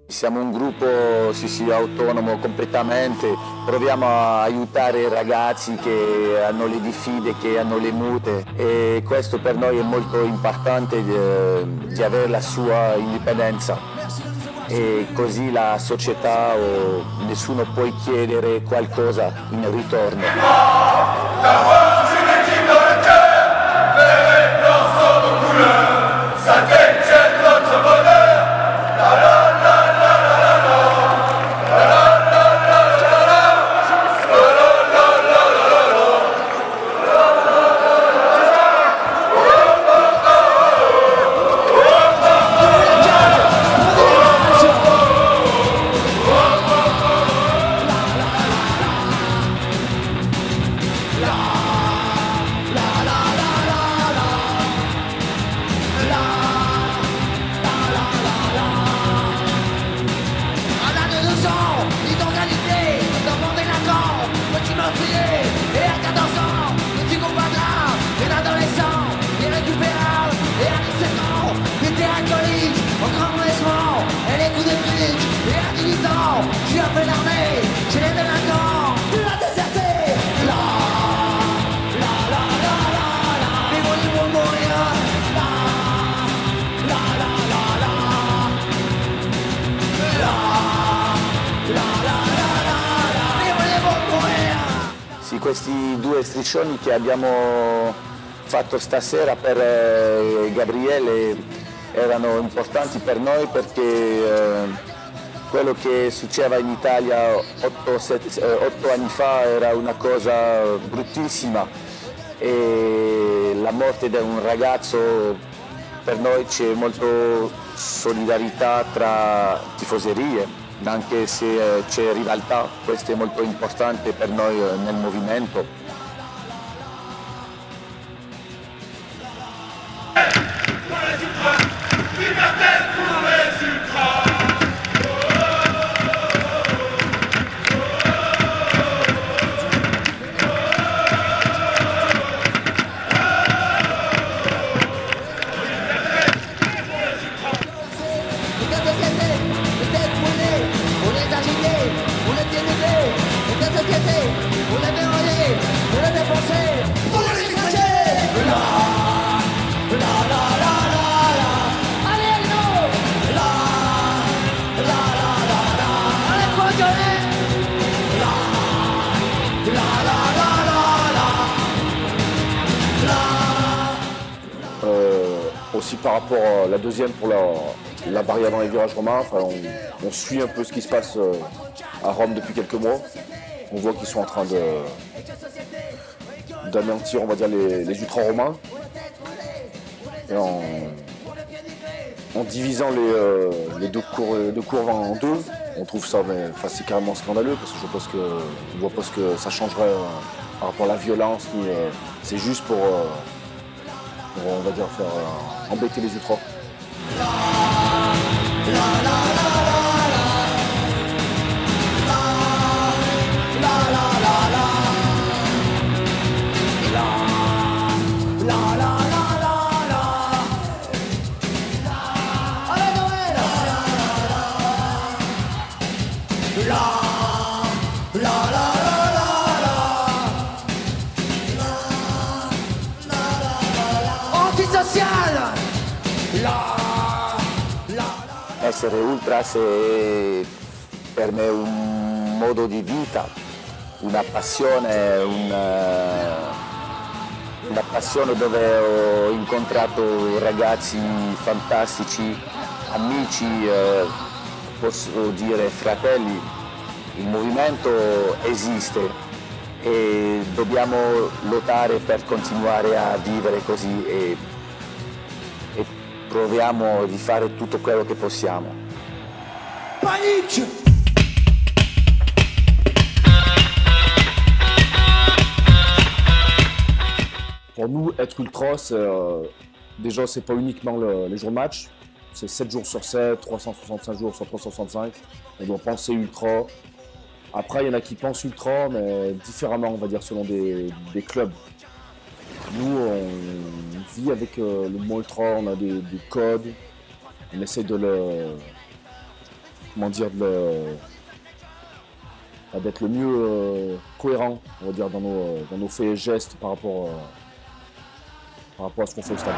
Siamo un gruppo autonomo completamente, proviamo a aiutare i ragazzi che hanno le diffide, che hanno le mute e questo per noi è molto importante di avere la sua indipendenza e così la società o nessuno può chiedere qualcosa in ritorno. Et à 14 ans, tu combattras un adolescent irrécupérable. Et à 17 ans, il était alcoolique, au grand laissement et les coups de fric. Et à 18 ans, j'ai appelé l'armée, chez les délinquants, tu l'as déserté. La, la, la, la, la, la, mais mon livre pour mourir. La, la, la, la, la, la, la, la, la, mais mon livre pour mourir. Sì, questi due striscioni che abbiamo fatto stasera per Gabriele erano importanti per noi perché quello che succedeva in Italia 8 anni fa era una cosa bruttissima e la morte di un ragazzo, per noi c'è molto solidarietà tra tifoserie. Anche se c'è rivalità, questo è molto importante per noi nel movimento. Aussi par rapport à la deuxième pour la barrière dans les virages romains, enfin, on suit un peu ce qui se passe à Rome depuis quelques mois. On voit qu'ils sont en train d'anéantir, on va dire, les ultra-romains. Et en divisant les deux courves en deux, on trouve ça, c'est carrément scandaleux parce que je pense on voit pas ce que ça changerait par rapport à la violence. C'est juste pour on va dire faire embêter les ultras. Essere ultras è per me un modo di vita, una passione dove ho incontrato ragazzi fantastici, amici, posso dire fratelli. Il movimento esiste e dobbiamo lottare per continuare a vivere così e proviamo di fare tutto quello che possiamo. Panique! Pour nous, être ultra, déjà c'est pas uniquement les jours de match, c'est 7 jours sur 7, 365 jours sur 365. On doit penser ultra, Après, il y en a qui pensent ultra, mais différemment, on va dire, selon des clubs. Nous, on vit avec le mouvement ultra, on a des codes, on essaie de le... Comment dire, d'être le mieux cohérent, on va dire, dans nos faits et gestes par rapport à ce qu'on fait au stade.